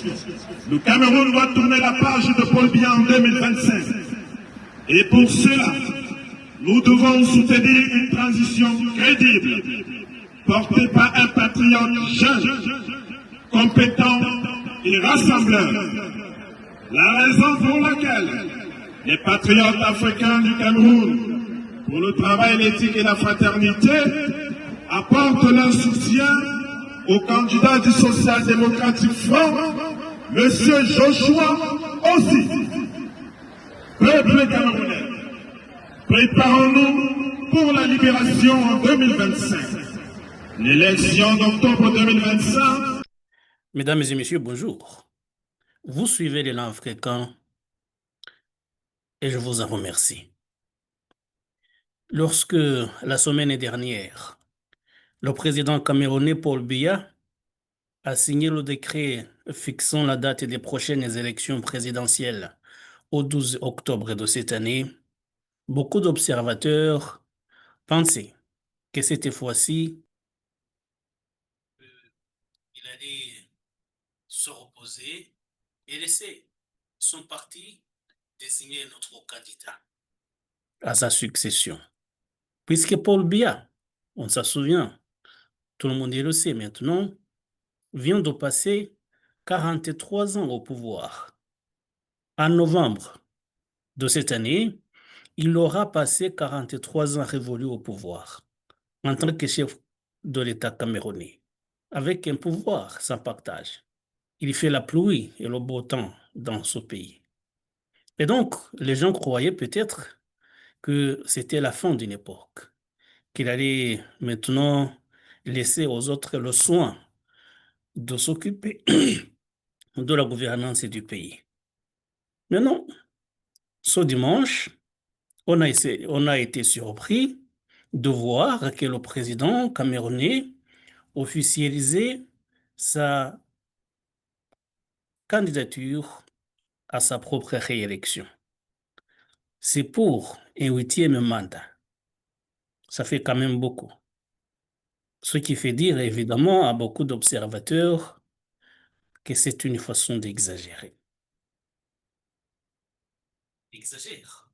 Le Cameroun doit tourner la page de Paul Biya en 2025. Et pour cela, nous devons soutenir une transition crédible, portée par un patriote jeune, compétent et rassembleur. La raison pour laquelle les patriotes africains du Cameroun, pour le travail, l'éthique et la fraternité, apportent leur soutien au candidat du social-démocratique Front, M. Joshua aussi. Peuple camerounais, préparons-nous pour la libération en 2025. L'élection d'octobre 2025. Mesdames et messieurs, bonjour. Vous suivez l'élan africain et je vous en remercie. Lorsque, la semaine dernière, le président camerounais Paul Biya a signé le décret fixant la date des prochaines élections présidentielles au 12 octobre de cette année, beaucoup d'observateurs pensaient que cette fois-ci, il allait se reposer et laisser son parti désigner notre candidat à sa succession. Puisque Paul Biya, on s'en souvient, tout le monde le sait maintenant, vient de passer 43 ans au pouvoir. En novembre de cette année, il aura passé 43 ans révolus au pouvoir en tant que chef de l'État camerounais, avec un pouvoir sans partage. Il fait la pluie et le beau temps dans ce pays. Et donc, les gens croyaient peut-être que c'était la fin d'une époque, qu'il allait maintenant laisser aux autres le soin de s'occuper de la gouvernance du pays. Mais non, ce dimanche, on a été surpris de voir que le président camerounais officialisait sa candidature à sa propre réélection. C'est pour un 8e mandat. Ça fait quand même beaucoup. Ce qui fait dire évidemment à beaucoup d'observateurs que c'est une façon d'exagérer. Exagère.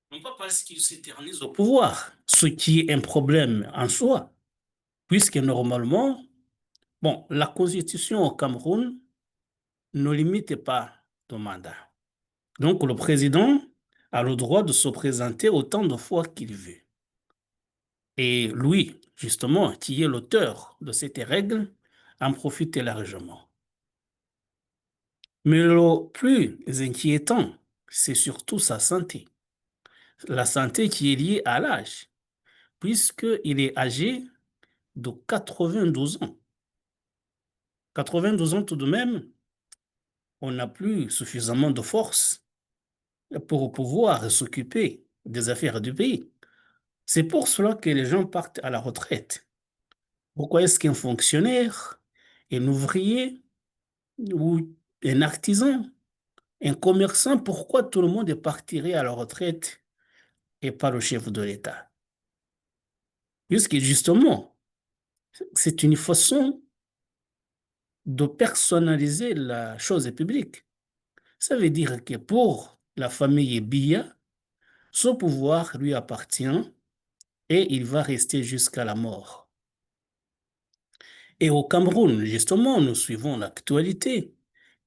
Non pas parce qu'il s'éternise au pouvoir, ce qui est un problème en soi, puisque normalement, la Constitution au Cameroun ne limite pas le mandat. Donc le président a le droit de se présenter autant de fois qu'il veut. Et lui, justement, qui est l'auteur de cette règle, en profite largement. Mais le plus inquiétant, c'est surtout sa santé. La santé qui est liée à l'âge, puisqu'il est âgé de 92 ans. 92 ans tout de même, on n'a plus suffisamment de force pour pouvoir s'occuper des affaires du pays. C'est pour cela que les gens partent à la retraite. Pourquoi est-ce qu'un fonctionnaire, un ouvrier ou un artisan, un commerçant, pourquoi tout le monde partirait à la retraite et pas le chef de l'État? Puisque justement, c'est une façon de personnaliser la chose publique. Ça veut dire que pour la famille Biya, ce pouvoir lui appartient et il va rester jusqu'à la mort. Et au Cameroun, justement, nous suivons l'actualité.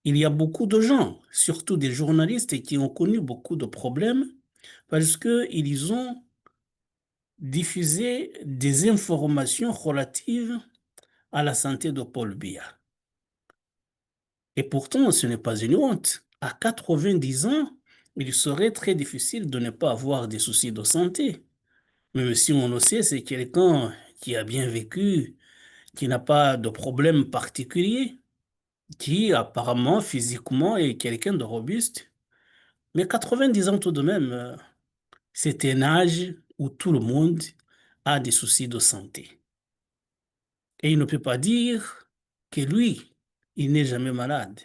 Il y a beaucoup de gens, surtout des journalistes, qui ont connu beaucoup de problèmes parce qu'ils ont diffusé des informations relatives à la santé de Paul Biya. Et pourtant, ce n'est pas une honte. À 90 ans, il serait très difficile de ne pas avoir des soucis de santé. Même si on le sait, c'est quelqu'un qui a bien vécu, qui n'a pas de problème particulier, qui apparemment, physiquement, est quelqu'un de robuste. Mais 90 ans tout de même, c'est un âge où tout le monde a des soucis de santé. Et il ne peut pas dire que lui, il n'est jamais malade.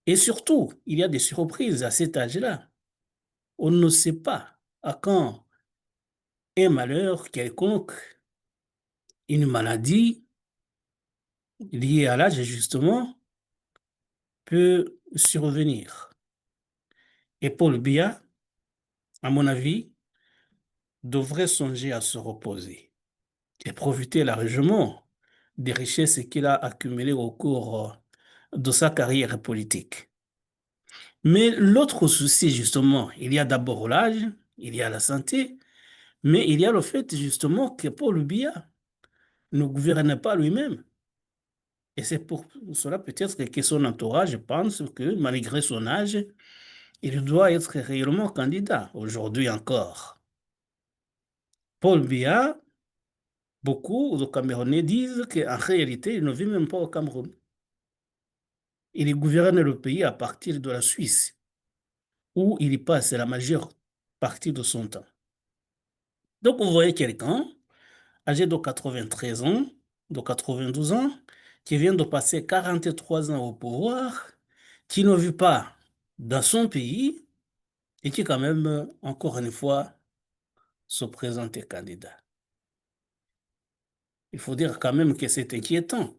Et surtout, il y a des surprises à cet âge-là. On ne sait pas à quand un malheur quelconque, une maladie, lié à l'âge, justement, peut survenir. Et Paul Biya, à mon avis, devrait songer à se reposer et profiter largement des richesses qu'il a accumulées au cours de sa carrière politique. Mais l'autre souci, justement, il y a d'abord l'âge, il y a la santé, mais il y a le fait, justement, que Paul Biya ne gouverne pas lui-même. Et c'est pour cela peut-être que son entourage pense que malgré son âge, il doit être réellement candidat, aujourd'hui encore. Paul Biya, beaucoup de Camerounais disent qu'en réalité, il ne vit même pas au Cameroun. Il gouverne le pays à partir de la Suisse, où il y passe la majeure partie de son temps. Donc vous voyez quelqu'un âgé de 93 ans, de 92 ans, qui vient de passer 43 ans au pouvoir, qui ne vit pas dans son pays et qui quand même, encore une fois, se présente candidat. Il faut dire quand même que c'est inquiétant.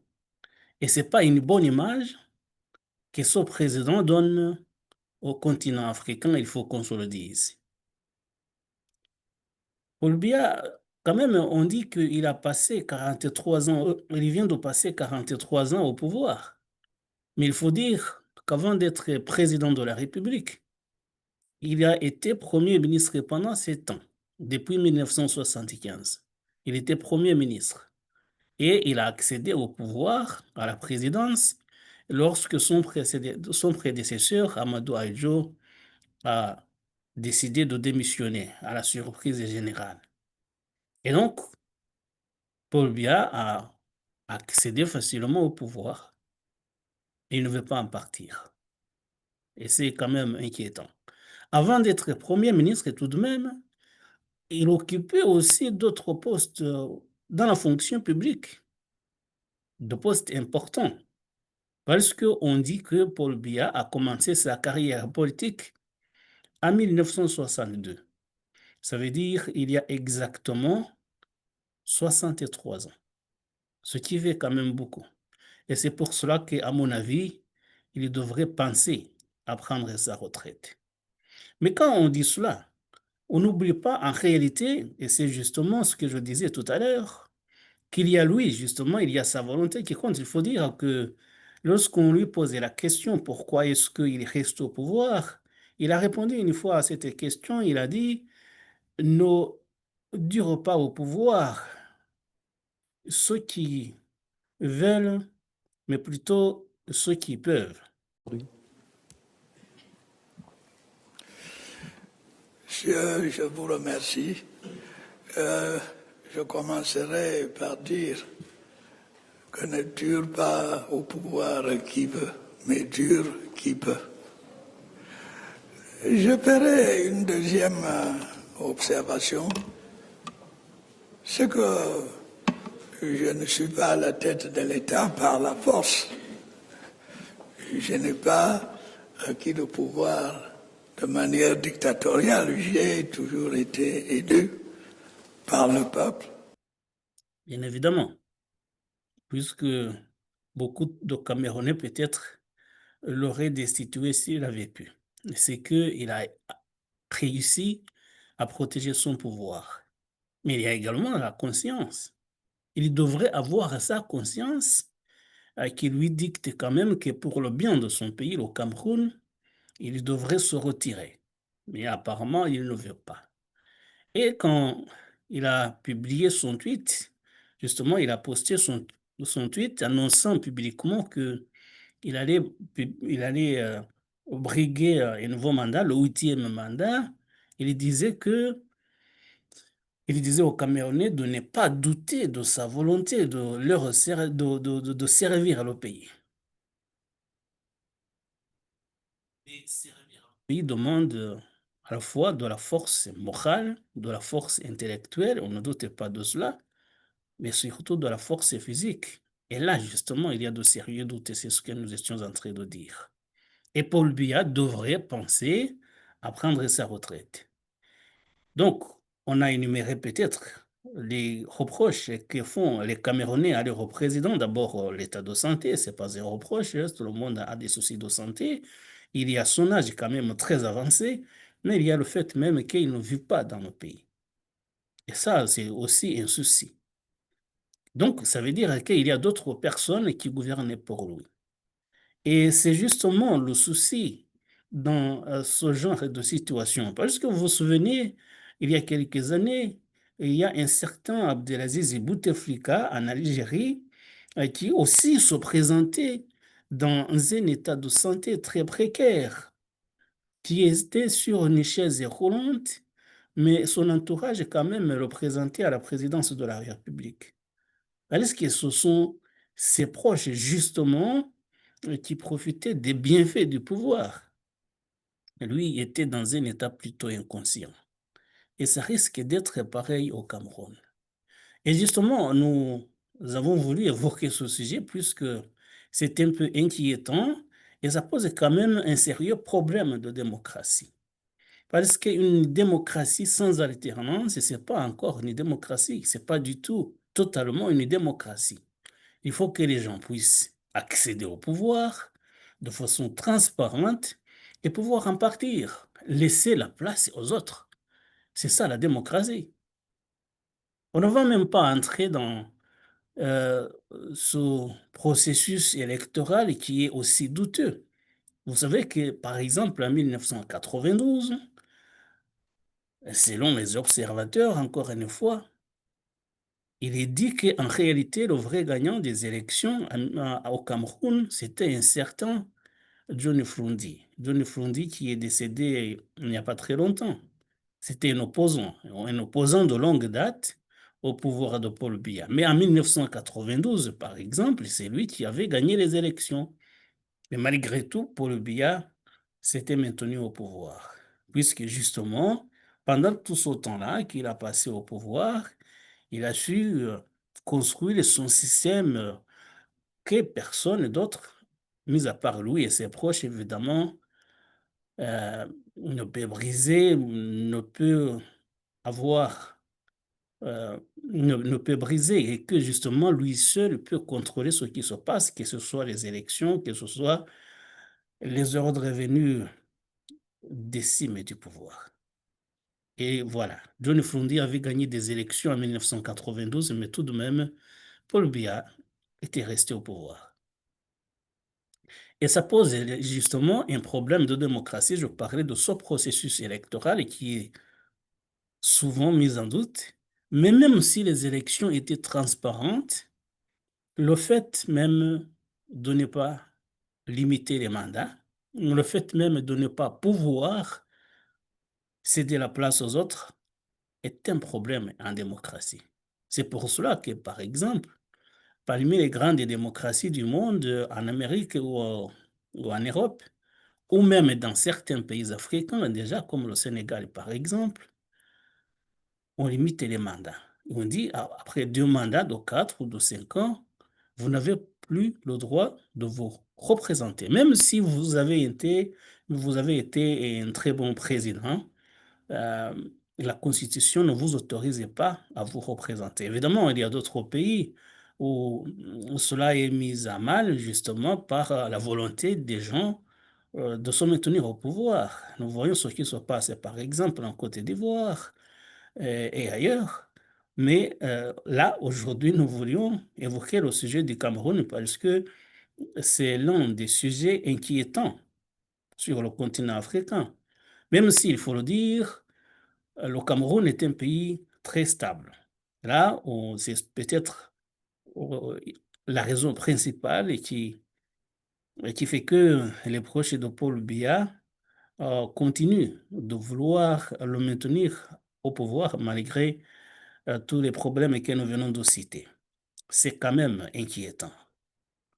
Et ce n'est pas une bonne image que ce président donne au continent africain, il faut qu'on se le dise. Paul Biya, quand même, on dit qu'il a passé 43 ans, il vient de passer 43 ans au pouvoir. Mais il faut dire qu'avant d'être président de la République, il a été Premier ministre pendant 7 ans, depuis 1975. Il était Premier ministre. Et il a accédé au pouvoir, à la présidence, lorsque son prédécesseur, Amadou Ahidjo, a décidé de démissionner à la surprise générale. Et donc, Paul Biya a accédé facilement au pouvoir. Et il ne veut pas en partir. Et c'est quand même inquiétant. Avant d'être Premier ministre, tout de même, il occupait aussi d'autres postes dans la fonction publique, de postes importants. Parce qu'on dit que Paul Biya a commencé sa carrière politique en 1962. Ça veut dire il y a exactement 63 ans, ce qui fait quand même beaucoup. Et c'est pour cela qu'à mon avis, il devrait penser à prendre sa retraite. Mais quand on dit cela, on n'oublie pas en réalité, et c'est justement ce que je disais tout à l'heure, qu'il y a lui, justement, il y a sa volonté qui compte. Il faut dire que lorsqu'on lui posait la question pourquoi est-ce qu'il reste au pouvoir, il a répondu une fois à cette question, il a dit ne durent pas au pouvoir ceux qui veulent, mais plutôt ceux qui peuvent. Je vous remercie. Je commencerai par dire que ne dure pas au pouvoir qui veut, mais dure qui peut. Je ferai une deuxième observation, c'est que je ne suis pas à la tête de l'État par la force. Je n'ai pas acquis le pouvoir de manière dictatoriale. J'ai toujours été élu par le peuple. Bien évidemment, puisque beaucoup de Camerounais peut-être l'auraient destitué s'il avait pu. C'est qu'il a réussi à protéger son pouvoir. Mais il y a également la conscience. Il devrait avoir sa conscience qui lui dicte quand même que pour le bien de son pays, le Cameroun, il devrait se retirer. Mais apparemment, il ne veut pas. Et quand il a publié son tweet, justement, il a posté son tweet annonçant publiquement qu'il allait, briguer un nouveau mandat, le 8e mandat. Il disait aux Camerounais de ne pas douter de sa volonté de servir le pays. Et servir le pays demande à la fois de la force morale, de la force intellectuelle, on ne doute pas de cela, mais surtout de la force physique. Et là, justement, il y a de sérieux doutes, c'est ce que nous étions en train de dire. Et Paul Biya devrait penser à prendre sa retraite. Donc, on a énuméré peut-être les reproches que font les Camerounais à leur président, d'abord l'état de santé, c'est pas un reproche, hein, tout le monde a des soucis de santé. Il y a son âge quand même très avancé, mais il y a le fait même qu'il ne vit pas dans le pays. Et ça, c'est aussi un souci. Donc, ça veut dire qu'il y a d'autres personnes qui gouvernent pour lui. Et c'est justement le souci dans ce genre de situation. Parce que vous vous souvenez, il y a quelques années, il y a un certain Abdelaziz Bouteflika en Algérie qui aussi se présentait dans un état de santé très précaire, qui était sur une chaise roulante, mais son entourage quand même le présentait à la présidence de la République. Est-ce que ce sont ses proches, justement, qui profitaient des bienfaits du pouvoir? Lui était dans un état plutôt inconscient. Et ça risque d'être pareil au Cameroun. Et justement, nous avons voulu évoquer ce sujet puisque c'est un peu inquiétant et ça pose quand même un sérieux problème de démocratie. Parce qu'une démocratie sans alternance, ce n'est pas encore une démocratie, ce n'est pas du tout totalement une démocratie. Il faut que les gens puissent accéder au pouvoir de façon transparente et pouvoir en partir, laisser la place aux autres. C'est ça la démocratie. On ne va même pas entrer dans euh, ce processus électoral qui est aussi douteux. Vous savez que, par exemple, en 1992, selon les observateurs, encore une fois, il est dit qu'en réalité, le vrai gagnant des élections au Cameroun, c'était un certain Johnny Frundi. Johnny Frundi qui est décédé il n'y a pas très longtemps. C'était un opposant de longue date au pouvoir de Paul Biya. Mais en 1992, par exemple, c'est lui qui avait gagné les élections. Mais malgré tout, Paul Biya s'était maintenu au pouvoir. Puisque justement, pendant tout ce temps-là qu'il a passé au pouvoir, il a su construire son système que personne d'autre, mis à part lui et ses proches, évidemment, ne peut briser, ne peut avoir, ne peut briser et que justement lui seul peut contrôler ce qui se passe, que ce soit les élections, que ce soit les ordres venus des cimes du pouvoir. Et voilà, Johnny Frundi avait gagné des élections en 1992, mais tout de même, Paul Biya était resté au pouvoir. Et ça pose justement un problème de démocratie. Je parlais de ce processus électoral qui est souvent mis en doute. Mais même si les élections étaient transparentes, le fait même de ne pas limiter les mandats, le fait même de ne pas pouvoir céder la place aux autres est un problème en démocratie. C'est pour cela que, par exemple, parmi les grandes démocraties du monde, en Amérique ou en Europe, ou même dans certains pays africains, déjà comme le Sénégal par exemple, on limite les mandats. On dit, après 2 mandats de 4 ou de 5 ans, vous n'avez plus le droit de vous représenter. Même si vous avez été un très bon président, euh, la Constitution ne vous autorise pas à vous représenter. Évidemment, il y a d'autres pays où cela est mis à mal justement par la volonté des gens de se maintenir au pouvoir. Nous voyons ce qui se passe par exemple en Côte d'Ivoire et ailleurs. Mais là, aujourd'hui, nous voulions évoquer le sujet du Cameroun parce que c'est l'un des sujets inquiétants sur le continent africain. Même s'il faut le dire, le Cameroun est un pays très stable. Là, c'est peut-être la raison principale et qui fait que les proches de Paul Biya continuent de vouloir le maintenir au pouvoir malgré tous les problèmes que nous venons de citer. C'est quand même inquiétant,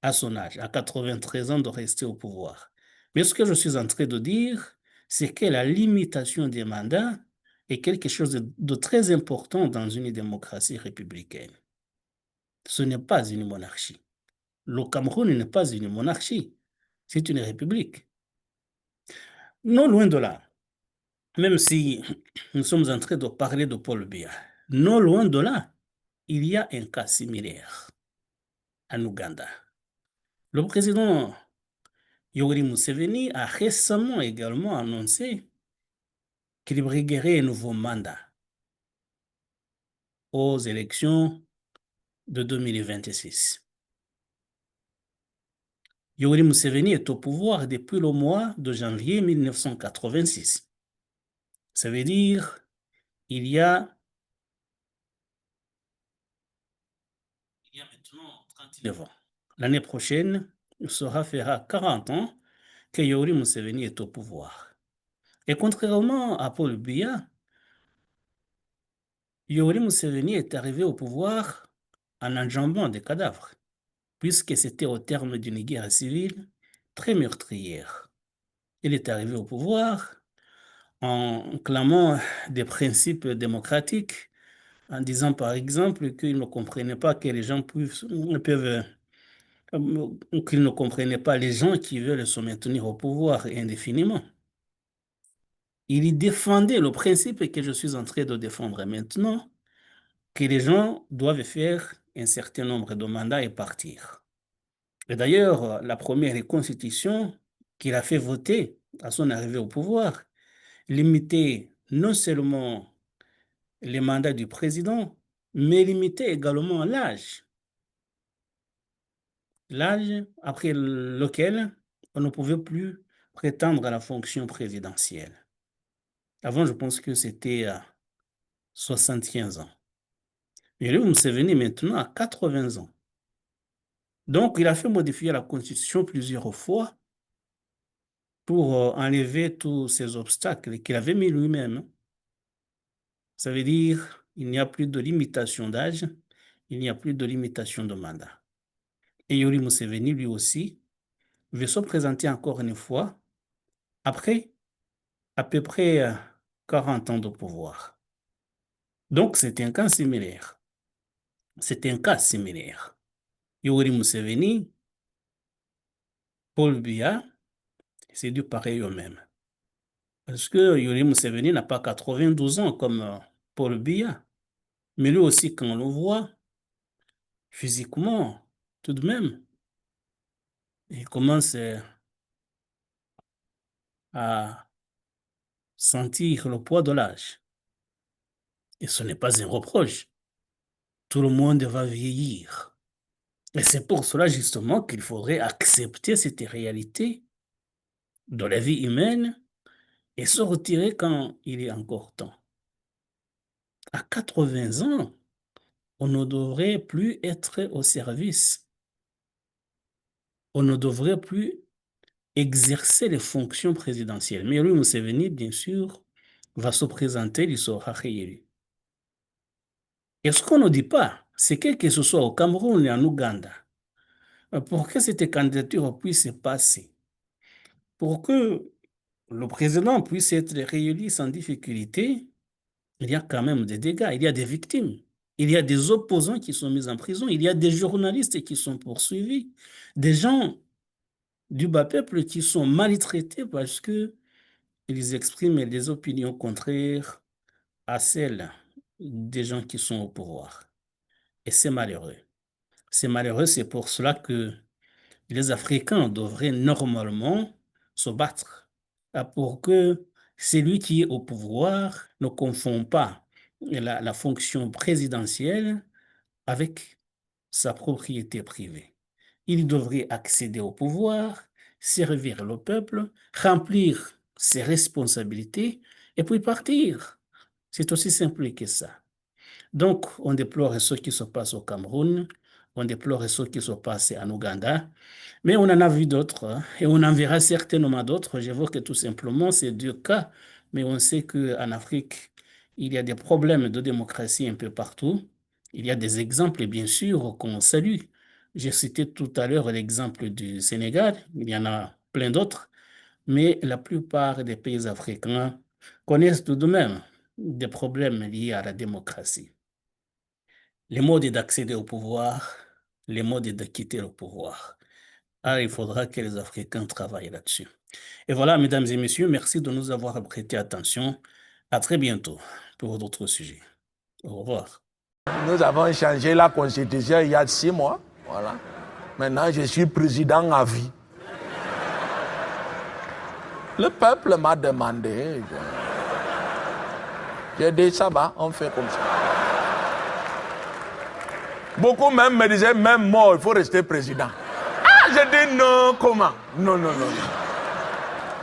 à son âge, à 93 ans, de rester au pouvoir. Mais ce que je suis en train de dire, c'est que la limitation des mandats est quelque chose de très important dans une démocratie républicaine. Ce n'est pas une monarchie. Le Cameroun n'est pas une monarchie, c'est une république. Non loin de là, même si nous sommes en train de parler de Paul Biya, non loin de là, il y a un cas similaire en Ouganda. Le président Yoweri Museveni a récemment également annoncé qu'il briguerait un nouveau mandat aux élections de 2026. Yoweri Museveni est au pouvoir depuis le mois de janvier 1986. Ça veut dire il y a maintenant 39 ans. L'année prochaine, il fera 40 ans que Yoweri Museveni est au pouvoir. Et contrairement à Paul Biya, Yoweri Museveni est arrivé au pouvoir en enjambant des cadavres, puisque c'était au terme d'une guerre civile très meurtrière. Il est arrivé au pouvoir en clamant des principes démocratiques, en disant par exemple qu'il ne comprenait pas que les gens qu'il ne comprenait pas les gens qui veulent se maintenir au pouvoir indéfiniment. Il y défendait le principe que je suis en train de défendre maintenant, que les gens doivent faire un certain nombre de mandats et partir. Et d'ailleurs, la première constitution qu'il a fait voter à son arrivée au pouvoir limitait non seulement les mandats du président, mais limitait également l'âge. L'âge après lequel on ne pouvait plus prétendre à la fonction présidentielle. Avant, je pense que c'était à 75 ans. Mais lui, Museveni maintenant à 80 ans. Donc, il a fait modifier la Constitution plusieurs fois pour enlever tous ces obstacles qu'il avait mis lui-même. Ça veut dire qu'il n'y a plus de limitation d'âge, il n'y a plus de limitation de mandat. Et Yoweri Museveni, lui aussi, veut se présenter encore une fois après à peu près 40 ans de pouvoir. Donc, c'est un cas similaire. C'est un cas similaire. Yoweri Museveni, Paul Biya, c'est du pareil au même. Parce que Yoweri Museveni n'a pas 92 ans comme Paul Biya. Mais lui aussi, quand on le voit, physiquement, tout de même, il commence à sentir le poids de l'âge. Et ce n'est pas un reproche. Tout le monde va vieillir. Et c'est pour cela justement qu'il faudrait accepter cette réalité de la vie humaine et se retirer quand il est encore temps. À 80 ans, on ne devrait plus être au service. On ne devrait plus exercer les fonctions présidentielles. Mais lui, Museveni, bien sûr, va se présenter, il sera réélu. Et ce qu'on ne dit pas, c'est que ce soit au Cameroun et en Ouganda, pour que cette candidature puisse passer, pour que le président puisse être réélu sans difficulté, il y a quand même des dégâts, il y a des victimes. Il y a des opposants qui sont mis en prison, il y a des journalistes qui sont poursuivis, des gens du bas peuple qui sont maltraités parce que ils expriment des opinions contraires à celles des gens qui sont au pouvoir. Et c'est malheureux. C'est malheureux, c'est pour cela que les Africains devraient normalement se battre pour que celui qui est au pouvoir ne confond pas la fonction présidentielle avec sa propriété privée. Il devrait accéder au pouvoir, servir le peuple, remplir ses responsabilités et puis partir. C'est aussi simple que ça. Donc, on déplore ce qui se passe au Cameroun, on déplore ce qui se passe en Ouganda, mais on en a vu d'autres hein, et on en verra certainement d'autres. J'évoque tout simplement ces deux cas, mais on sait qu'en Afrique, il y a des problèmes de démocratie un peu partout. Il y a des exemples, bien sûr, qu'on salue. J'ai cité tout à l'heure l'exemple du Sénégal, il y en a plein d'autres, mais la plupart des pays africains connaissent tout de même des problèmes liés à la démocratie. Les modes d'accéder au pouvoir, les modes de quitter le pouvoir. Ah, il faudra que les Africains travaillent là-dessus. Et voilà, mesdames et messieurs, merci de nous avoir prêté attention. À très bientôt pour d'autres sujets. Au revoir. Nous avons changé la constitution il y a 6 mois. Voilà. Maintenant, je suis président à vie. Le peuple m'a demandé. J'ai dit, ça va, on fait comme ça. Beaucoup même me disaient, même mort, il faut rester président. Ah, j'ai dit non, comment? Non, non, non.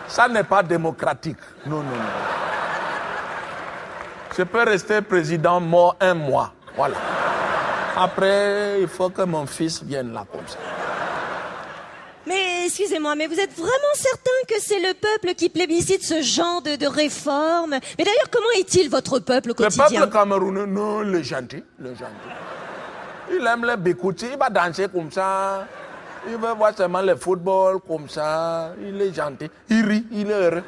Ça n'est pas démocratique. Non, non, non. Je peux rester président mort 1 mois. Voilà. Après, il faut que mon fils vienne là comme ça. Mais excusez-moi, mais vous êtes vraiment certain que c'est le peuple qui plébiscite ce genre de réforme? Mais d'ailleurs, comment est-il votre peuple au quotidien? Le peuple camerounais, non, le gentil, le gentil. Il aime les bikoutis, il va danser comme ça. Il veut voir seulement le football comme ça. Il est gentil. Il rit, il est heureux.